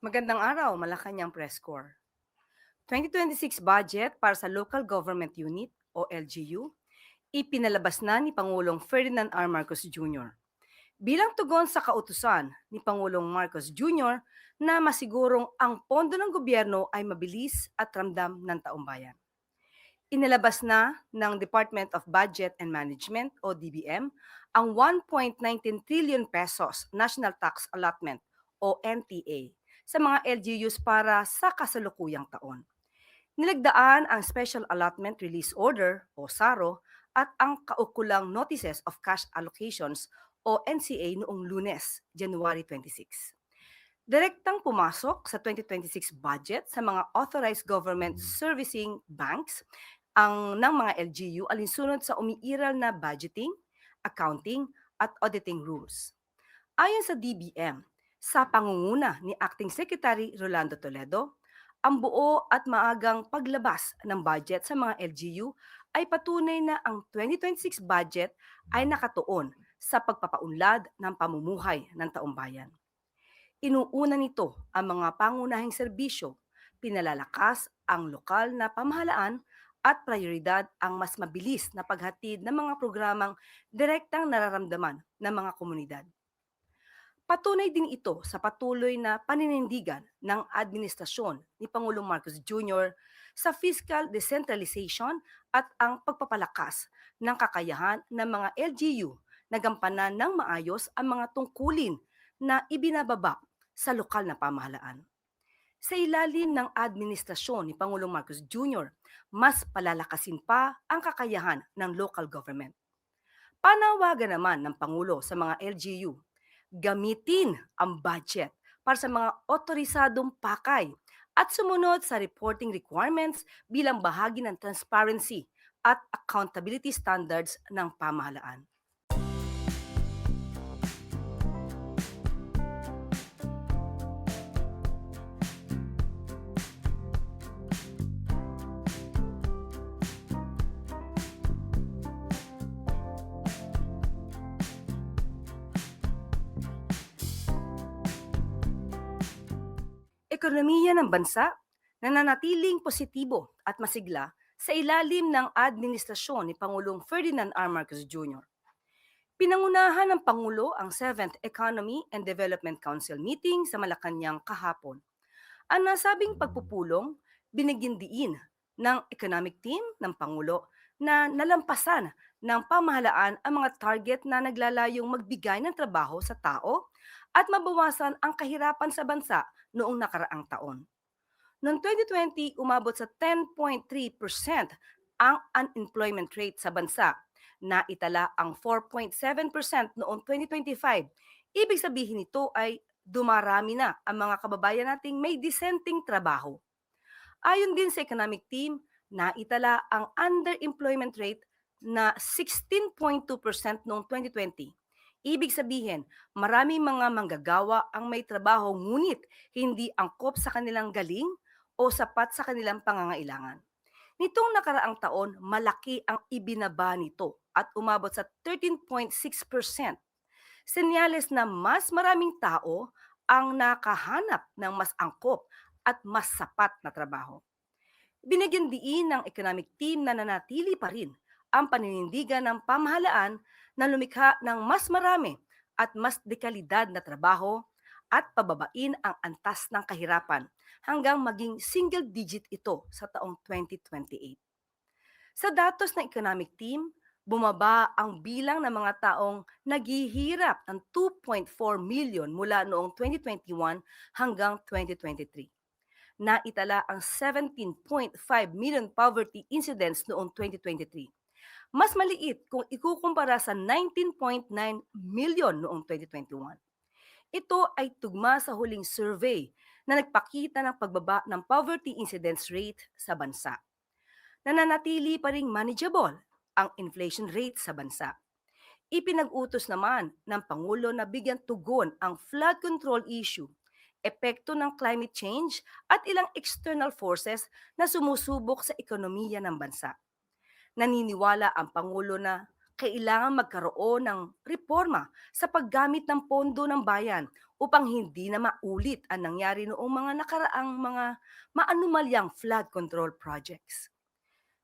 Magandang araw, Malacanang Press Corps. 2026 budget para sa Local Government Unit o LGU, ipinalabas na ni Pangulong Ferdinand R. Marcos Jr. bilang tugon sa kautusan ni Pangulong Marcos Jr. na masigurong ang pondo ng gobyerno ay mabilis at ramdam ng taumbayan. Inilabas na ng Department of Budget and Management o DBM ang 1.19 trillion pesos National Tax Allotment o NTA sa mga LGUs para sa kasalukuyang taon. Nilagdaan ang Special Allotment Release Order o SARO at ang kaukulang Notices of Cash Allocations o NCA noong Lunes, January 26. Direktang pumasok sa 2026 budget sa mga authorized government servicing banks ng mga LGU alinsunod sa umiiral na budgeting, accounting at auditing rules. Ayon sa DBM, sa pangunguna ni Acting Secretary Rolando Toledo, ang buo at maagang paglabas ng budget sa mga LGU ay patunay na ang 2026 budget ay nakatuon sa pagpapaunlad ng pamumuhay ng taumbayan. Inuuna nito ang mga pangunahing serbisyo, pinalalakas ang lokal na pamahalaan at prioridad ang mas mabilis na paghatid ng mga programang direktang nararamdaman ng mga komunidad. Patunay din ito sa patuloy na paninindigan ng administrasyon ni Pangulong Marcos Jr. sa fiscal decentralization at ang pagpapalakas ng kakayahan ng mga LGU na gampanan ng maayos ang mga tungkulin na ibinababa sa lokal na pamahalaan. Sa ilalim ng administrasyon ni Pangulong Marcos Jr., mas palalakasin pa ang kakayahan ng local government. Panawagan naman ng Pangulo sa mga LGU, gamitin ang budget para sa mga otorisadong pakay at sumunod sa reporting requirements bilang bahagi ng transparency at accountability standards ng pamahalaan. Ekonomiya ng bansa nananatiling positibo at masigla sa ilalim ng administrasyon ni Pangulong Ferdinand R. Marcos Jr. Pinangunahan ng Pangulo ang 7th Economy and Development Council meeting sa Malacanang kahapon. Ang nasabing pagpupulong, binigyan diin ng economic team ng Pangulo na nalampasan ng pamahalaan ang mga target na naglalayong magbigay ng trabaho sa tao at mabawasan ang kahirapan sa bansa noong nakaraang taon. Noong 2020, umabot sa 10.3% ang unemployment rate sa bansa. Naitala ang 4.7% noong 2025. Ibig sabihin nito ay dumarami na ang mga kababayan nating may disenteng trabaho. Ayon din sa economic team, naitala ang underemployment rate na 16.2% noong 2020. Ibig sabihin, maraming mga manggagawa ang may trabaho ngunit hindi angkop sa kanilang galing o sapat sa kanilang pangangailangan. Nitong nakaraang taon, malaki ang ibinaba nito at umabot sa 13.6%. Senyales na mas maraming tao ang nakahanap ng mas angkop at mas sapat na trabaho. Binigyan diin ng economic team na nanatili pa rin ang paninindigan ng pamahalaan na lumikha ng mas marami at mas dekalidad na trabaho at pababain ang antas ng kahirapan hanggang maging single digit ito sa taong 2028. Sa datos ng economic team, bumaba ang bilang ng mga taong naghihirap ng 2.4 million mula noong 2021 hanggang 2023. Naitala ang 17.5 million poverty incidents noong 2023. Mas maliit kung ikukumpara sa 19.9 million noong 2021. Ito ay tugma sa huling survey na nagpakita ng pagbaba ng poverty incidence rate sa bansa. Nananatili pa ring manageable ang inflation rate sa bansa. Ipinag-utos naman ng Pangulo na bigyan tugon ang flood control issue, epekto ng climate change at ilang external forces na sumusubok sa ekonomiya ng bansa. Naniniwala ang Pangulo na Kailangan magkaroon ng reforma sa paggamit ng pondo ng bayan upang hindi na maulit ang nangyari noong mga nakaraang mga maanumalyang flood control projects.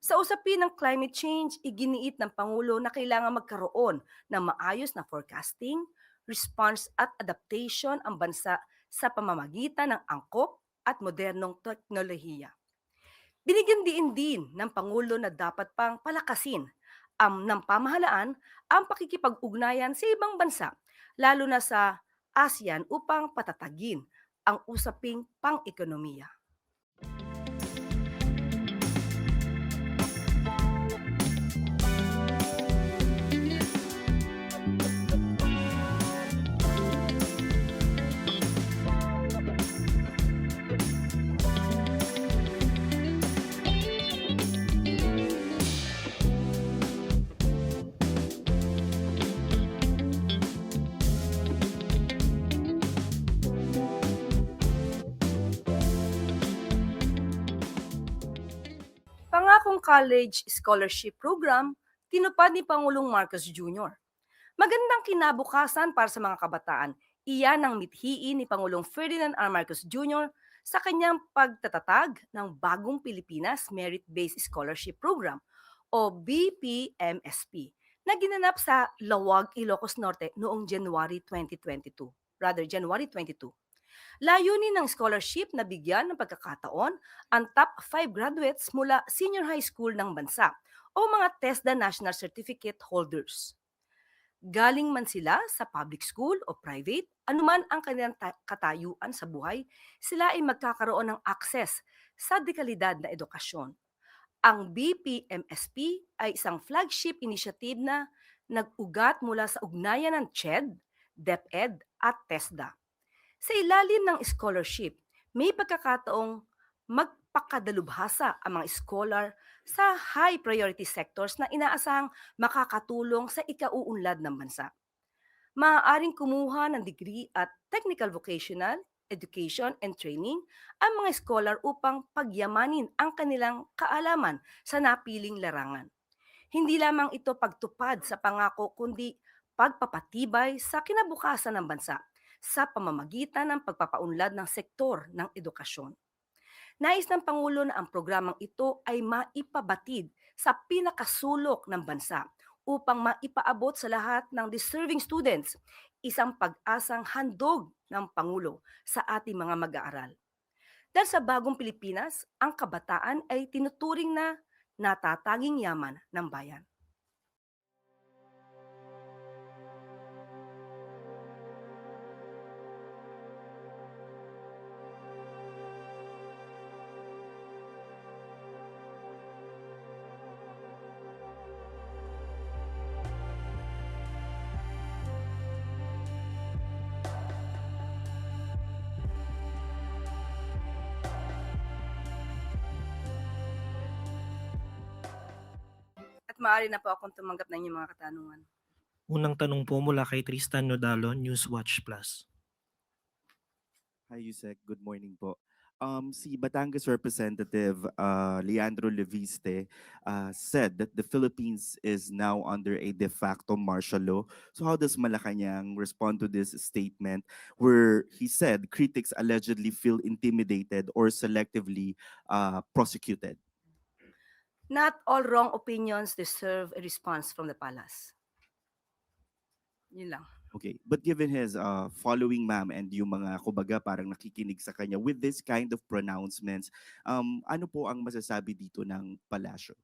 Sa usapin ng climate change, iginiit ng Pangulo na kailangan magkaroon ng maayos na forecasting, response at adaptation ang bansa sa pamamagitan ng angkop at modernong teknolohiya. Binigyan din ng Pangulo na dapat pang palakasin ng pamahalaan ang pakikipag-ugnayan sa ibang bansa, lalo na sa ASEAN upang patatagin ang usaping pang-ekonomiya. Pangakong College Scholarship Program, tinupad ni Pangulong Marcos Jr. Magandang kinabukasan para sa mga kabataan. Iyan ang mithiin ni Pangulong Ferdinand R. Marcos Jr. sa kanyang pagtatatag ng Bagong Pilipinas Merit-Based Scholarship Program o BPMSP na ginanap sa Lawag, Ilocos Norte noong January 22. Layunin ng scholarship na bigyan ng pagkakataon ang top 5 graduates mula senior high school ng bansa o mga TESDA National Certificate holders. Galing man sila sa public school o private, anuman ang kanilang katayuan sa buhay, sila ay magkakaroon ng akses sa dekalidad na edukasyon. Ang BPMSP ay isang flagship initiative na nag-ugat mula sa ugnayan ng CHED, DepEd at TESDA. Sa ilalim ng scholarship, may pagkakataong magpakadalubhasa ang mga scholar sa high priority sectors na inaasahang makakatulong sa ikauunlad ng bansa. Maaaring kumuha ng degree at technical vocational, education and training ang mga scholar upang pagyamanin ang kanilang kaalaman sa napiling larangan. Hindi lamang ito pagtupad sa pangako kundi pagpapatibay sa kinabukasan ng bansa sa pamamagitan ng pagpapaunlad ng sektor ng edukasyon. Nais ng Pangulo na ang programang ito ay maipabatid sa pinakasulok ng bansa upang maipaabot sa lahat ng deserving students isang pag-asang handog ng Pangulo sa ating mga mag-aaral. Dahil sa bagong Pilipinas, ang kabataan ay tinuturing na natatanging yaman ng bayan. At maaari na po akong tumanggap ng inyong mga katanungan. Unang tanong po mula kay Tristan Nodalo, Newswatch Plus. Hi, Yusek. Good morning po. Si Batangas Representative Leandro Leviste said that the Philippines is now under a de facto martial law. So how does Malacanang respond to this statement where he said critics allegedly feel intimidated or selectively prosecuted? Not all wrong opinions deserve a response from the palace. Yun lang. Okay, but given his following, ma'am, and yung mga kubaga parang nakikinig sa kanya with this kind of pronouncements, ano po ang masasabi dito ng palasyo?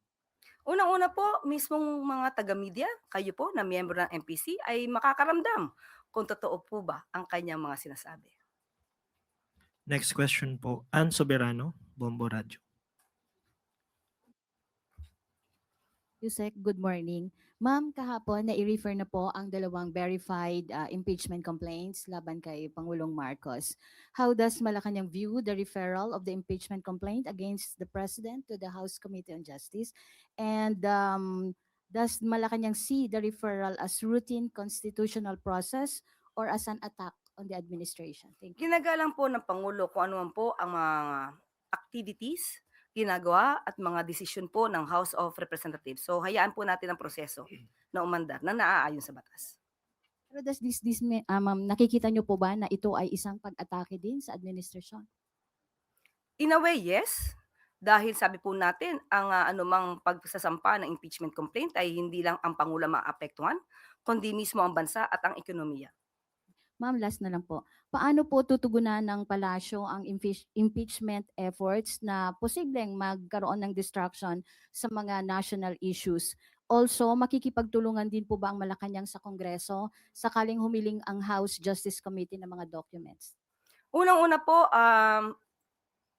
Unang-una po, mismong mga taga-media, kayo po na miyembro ng MPC ay makakaramdam kung totoo po ba ang kanyang mga sinasabi. Next question po, Ann Soberano, Bombo Radio. Yusek, good morning. Ma'am, kahapon na-i-refer na po ang dalawang verified impeachment complaints laban kay Pangulong Marcos. How does Malacanang view the referral of the impeachment complaint against the President to the House Committee on Justice? And does Malacanang see the referral as routine constitutional process or as an attack on the administration? Thank you. Ginagalang po ng Pangulo kung ano man po ang mga activities, ginagawa at mga desisyon po ng House of Representatives. So hayaan po natin ang proseso na umandar na naaayon sa batas. Pero does ma'am, nakikita niyo po ba na ito ay isang pag-atake din sa administrasyon? In a way, yes. Dahil sabi po natin, ang anumang pagsasampa ng impeachment complaint ay hindi lang ang Pangulo maapektuhan, kundi mismo ang bansa at ang ekonomiya. Ma'am, last na lang po. Paano po tutugunan ng palasyo ang impeachment efforts na posibleng magkaroon ng distraction sa mga national issues? Also, makikipagtulungan din po ba ang Malacanang sa Kongreso sakaling humiling ang House Justice Committee ng mga documents? Unang-una po,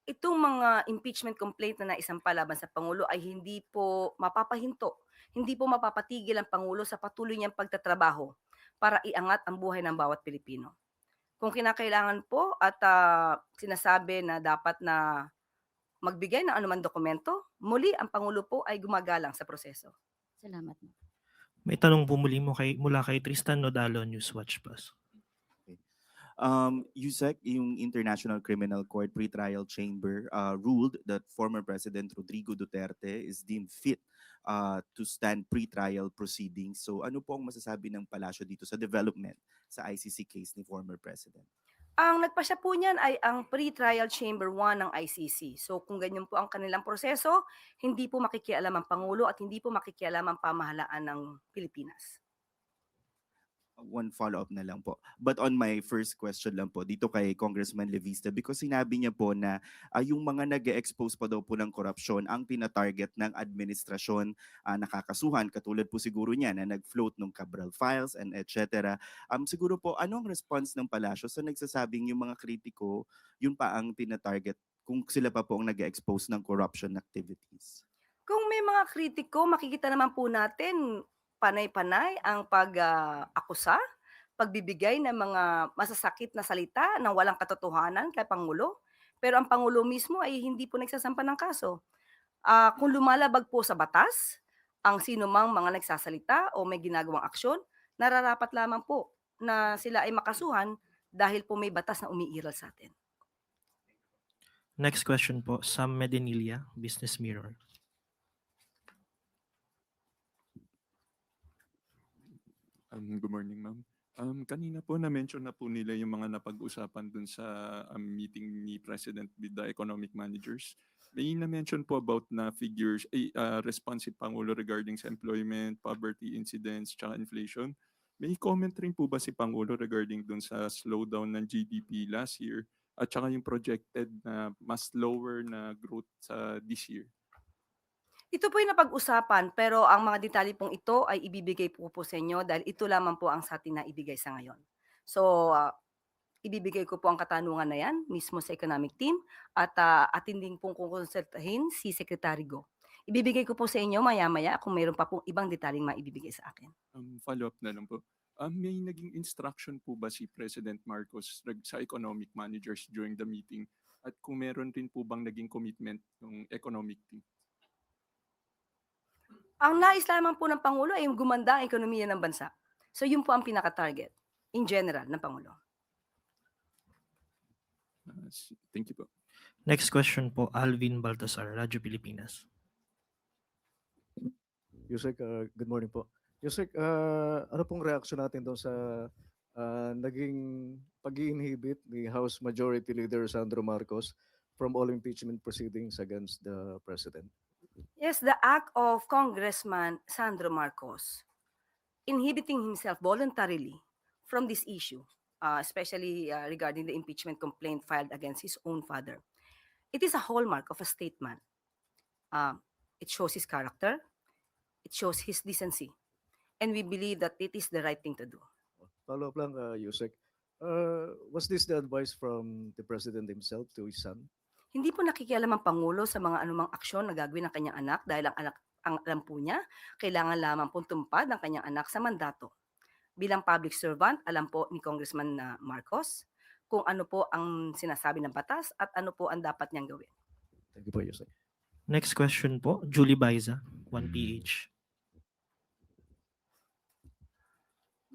itong mga impeachment complaint na naisampa laban sa Pangulo ay hindi po mapapahinto, hindi po mapapatigil ang Pangulo sa patuloy niyang pagtatrabaho para iangat ang buhay ng bawat Pilipino. Kung kinakailangan po at sinasabi na dapat na magbigay ng anumang dokumento, muli ang Pangulo po ay gumagalang sa proseso. Salamat. Ma'am. May tanong po mula kay Tristan Nodalo, Newswatch Plus. Yusek, yung International Criminal Court Pretrial Chamber ruled that former President Rodrigo Duterte is deemed fit to stand pretrial proceedings. So ano po ang masasabi ng palasyo dito sa development sa ICC case ni former President? Ang nagpasya po niyan ay ang Pre-Trial Chamber 1 ng ICC. So kung ganyan po ang kanilang proseso, hindi po makikialam ang Pangulo at hindi po makikialam ang pamahalaan ng Pilipinas. One follow-up na lang po. But on my first question lang po, dito kay Congressman Levista, because sinabi niya po na yung mga nag-expose pa daw po ng korupsyon ang tina-target ng administrasyon nakakasuhan, katulad po siguro niya na nag-float ng Cabral Files and etc. Siguro po, anong response ng palasyo sa nagsasabing yung mga kritiko, yun pa ang tina-target kung sila pa po ang nag-expose ng corruption activities? Kung may mga kritiko, makikita naman po natin panay-panay ang pag-akusa, pagbibigay ng mga masasakit na salita ng walang katotohanan kay Pangulo. Pero ang Pangulo mismo ay hindi po nagsasampa ng kaso. Kung lumalabag po sa batas, ang sino mang mga nagsasalita o may ginagawang aksyon, nararapat lamang po na sila ay makasuhan dahil po may batas na umiiral sa atin. Next question po, Sam Medinilla, Business Mirror. Good morning, ma'am. Kanina po na-mention na po nila yung mga napag-usapan dun sa meeting ni President with the economic managers. May na-mention po about na figures, response si Pangulo regarding sa employment, poverty incidents, tsaka inflation. May comment rin po ba si Pangulo regarding dun sa slowdown ng GDP last year at tsaka yung projected na mas lower na growth sa this year? Ito po yung napag-usapan, pero ang mga detalye pong ito ay ibibigay po sa inyo dahil ito lamang po ang sa atin na ibigay sa ngayon. So, ibibigay ko po ang katanungan na yan mismo sa economic team at atin din pong kukonsultahin si Secretary Go. Ibibigay ko po sa inyo maya-maya kung mayroon pa pong ibang detalyeng maibibigay sa akin. Follow-up na lang po. May naging instruction po ba si President Marcos sa economic managers during the meeting? At kung meron rin po bang naging commitment ng economic team? Ang nais lamang po ng Pangulo ay gumanda ang ekonomiya ng bansa. So yun po ang pinaka-target in general ng Pangulo. Thank you po. Next question po, Alvin Baltasar, Radyo Pilipinas. Yusek, good morning po. Yusek, ano pong reaction natin doon sa naging pag-i-inhibit ni House Majority Leader Sandro Marcos from all impeachment proceedings against the President? Yes, the act of Congressman Sandro Marcos inhibiting himself voluntarily from this issue, especially regarding the impeachment complaint filed against his own father. It is a hallmark of a statesman. It shows his character, it shows his decency, and we believe that it is the right thing to do. Follow-up lang, Yusek. Was this the advice from the President himself to his son? Hindi po nakikialam ang Pangulo sa mga anumang aksyon na gagawin ng kanyang anak dahil ang alam po niya, kailangan lamang pong tumpad ng kanyang anak sa mandato. Bilang public servant, alam po ni Congressman Marcos kung ano po ang sinasabi ng batas at ano po ang dapat niyang gawin. Thank you po, Yusek. Next question po, Julie Baiza, 1PH.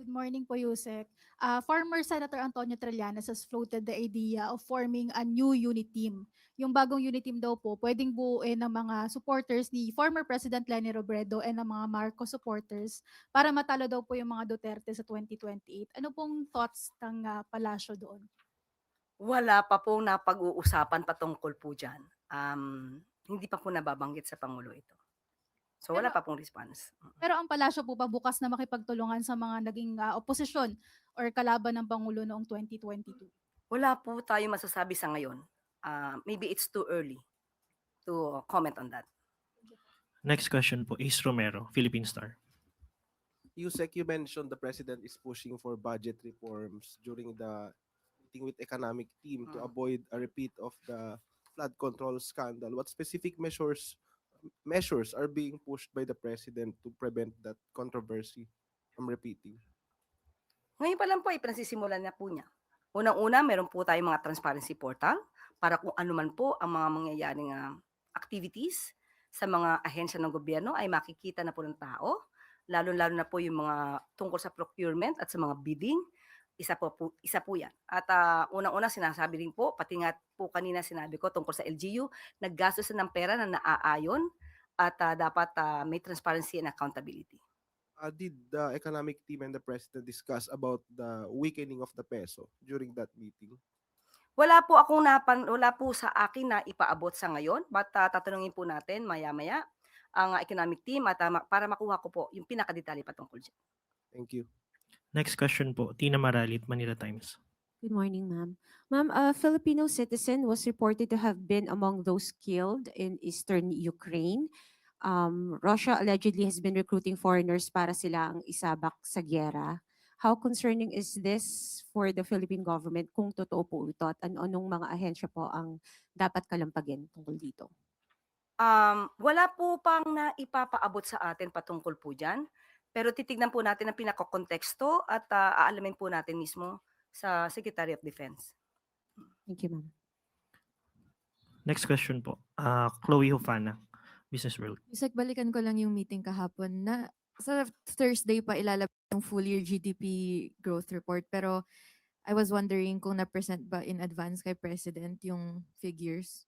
Good morning po, Yusek. Former Senator Antonio Trillanes has floated the idea of forming a new unit team. Yung bagong unit team daw po, pwedeng buuin ng mga supporters ni former President Leni Robredo and ng mga Marcos supporters para matalo daw po yung mga Duterte sa 2028. Ano pong thoughts ng palasyo doon? Wala pa pong napag-uusapan patungkol po dyan. Hindi pa po nababanggit sa Pangulo ito. So wala Pero- pa pong response. Pero ang palasyo po ba bukas na makipagtulungan sa mga naging oposisyon or kalaban ng Pangulo noong 2022? Wala po tayo masasabi sa ngayon. Maybe it's too early to comment on that. Next question po, Ace Romero, Philippine Star. Yusek, you mentioned the president is pushing for budget reforms during the meeting with economic team to avoid a repeat of the flood control scandal. What specific measures are being pushed by the president to prevent that controversy from repeating? Ngayon pa lang po ay pinasisimulan na po niya. Unang-una, meron po tayong mga transparency portal para kung ano man po ang mga mangyayaring activities sa mga ahensya ng gobyerno ay makikita na po ng tao, lalo-lalo na po yung mga tungkol sa procurement at sa mga bidding. Isa po yan. At unang-una sinasabi rin po, pati nga po kanina sinabi ko tungkol sa LGU, naggastos ng pera na naaayon at dapat may transparency and accountability. Did the economic team and the president discuss about the weakening of the peso during that meeting? Wala po sa akin na ipaabot sa ngayon, but tatanungin po natin maya-maya ang economic team at para makuha ko po yung pinakadetalye patungkol dyan. Thank you. Next question po, Tina Maralit, Manila Times. Good morning, ma'am. Ma'am, a Filipino citizen was reported to have been among those killed in eastern Ukraine. Russia allegedly has been recruiting foreigners para sila ang isabak sa gyera. How concerning is this for the Philippine government kung totoo po ito at anong mga ahensya po ang dapat kalampagin tungkol dito? Wala po pang naipapaabot sa atin patungkol po dyan, pero titignan po natin ang pinakakonteksto at aalamin po natin mismo sa Secretary of Defense. Thank you, ma'am. Next question po, Chloe Hufana, Business World. Yusek, balikan ko lang yung meeting kahapon na sa Thursday pa ilalabas yung full year GDP growth report, pero I was wondering kung na-present ba in advance kay President yung figures?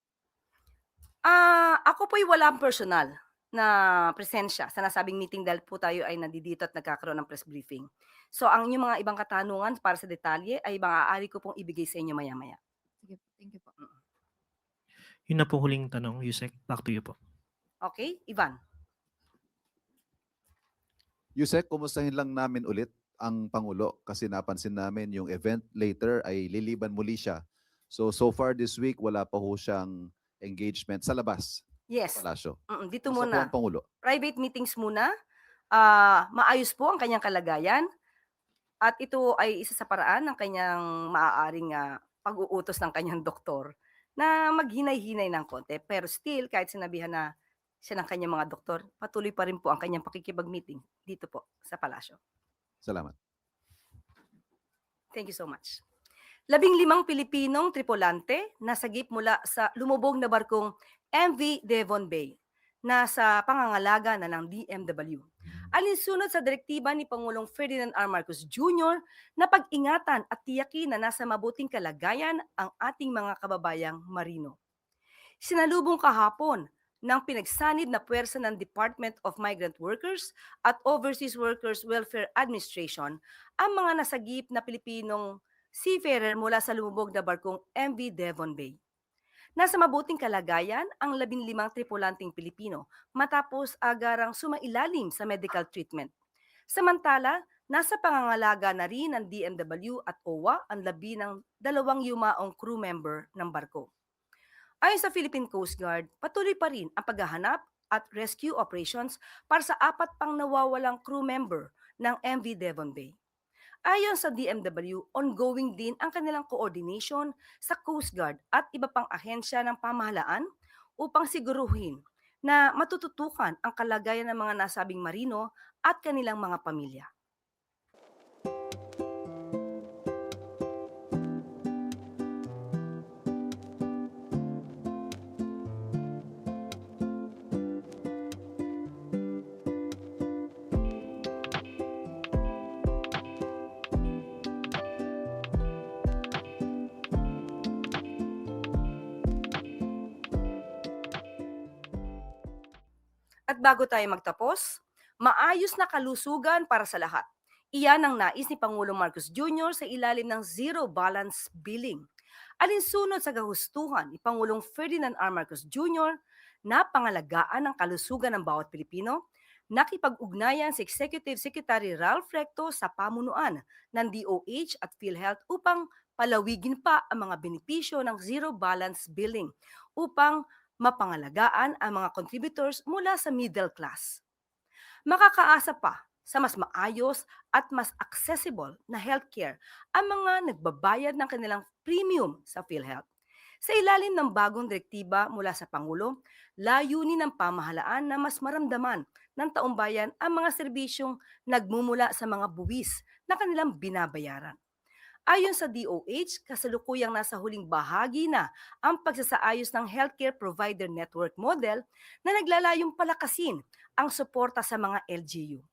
Ako po'y walang personal na presensya sa nasabing meeting dahil po tayo ay nandito at nagkakaroon ng press briefing. So ang yung mga ibang katanungan para sa detalye ay maaari ko pong ibigay sa inyo maya-maya. Sige, thank you po. Yun na po huling tanong, Yusek. Back to you po. Okay, Ivan? Yusek, kumustahin lang namin ulit ang Pangulo kasi napansin namin yung event later ay liliban muli siya. So far this week, wala pa ho siyang engagement sa labas, Yes. Palasyo. Dito Kumusta po muna. ang Pangulo? Private meetings muna. Maayos po ang kanyang kalagayan. At ito ay isa sa paraan ng kanyang maaaring pag-uutos ng kanyang doktor na maghinay-hinay ng konti. Pero still, kahit sinabihan na siya ng kanyang mga doktor, patuloy pa rin po ang kanyang pakikipag-meeting dito po sa palasyo. Salamat. Thank you so much. 15 Pilipinong tripulante nasagip mula sa lumubog na barkong MV Devon Bay na sa pangangalaga na ng DMW. Alinsunod sa direktiba ni Pangulong Ferdinand R. Marcos Jr. na pag-ingatan at tiyakin na nasa mabuting kalagayan ang ating mga kababayang marino. Sinalubong kahapon ng pinagsanib na puwersa ng Department of Migrant Workers at Overseas Workers Welfare Administration ang mga nasagip na Pilipinong seafarer mula sa lumubog na barkong MV Devon Bay. Nasa mabuting kalagayan ang 15 tripulanteng Pilipino matapos agarang sumailalim sa medical treatment. Samantala, nasa pangangalaga na rin ng DMW at OWA ang labi ng 2 yumaong crew member ng barko. Ayon sa Philippine Coast Guard, patuloy pa rin ang paghahanap at rescue operations para sa 4 pang nawawalang crew member ng MV Devon Bay. Ayon sa DMW, ongoing din ang kanilang coordination sa Coast Guard at iba pang ahensya ng pamahalaan upang siguruhin na matututukan ang kalagayan ng mga nasabing marino at kanilang mga pamilya. At bago tayo magtapos, maayos na kalusugan para sa lahat. Iyan ang nais ni Pangulong Marcos Jr. sa ilalim ng Zero Balance Billing. Alinsunod sa kahustuhan ni Pangulong Ferdinand R. Marcos Jr. na pangalagaan ang kalusugan ng bawat Pilipino, nakipag-ugnayan si Executive Secretary Ralph Recto sa pamunuan ng DOH at PhilHealth upang palawigin pa ang mga benepisyo ng Zero Balance Billing upang mapangalagaan ang mga contributors mula sa middle class. Makakaasa pa sa mas maayos at mas accessible na healthcare ang mga nagbabayad ng kanilang premium sa PhilHealth. Sa ilalim ng bagong direktiba mula sa Pangulo, layunin ng pamahalaan na mas maramdaman ng taumbayan ang mga serbisyong nagmumula sa mga buwis na kanilang binabayaran. Ayon sa DOH, kasalukuyang nasa huling bahagi na ang pagsasaayos ng healthcare provider network model na naglalayong palakasin ang suporta sa mga LGU.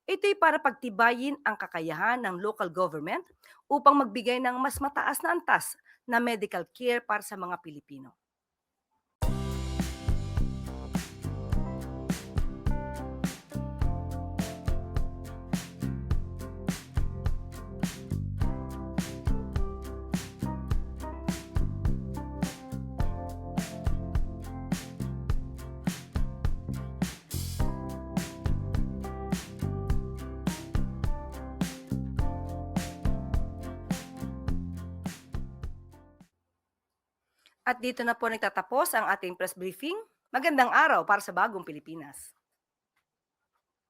Ito'y para pagtibayin ang kakayahan ng local government upang magbigay ng mas mataas na antas na medical care para sa mga Pilipino. At dito na po nagtatapos ang ating press briefing. Magandang araw para sa bagong Pilipinas.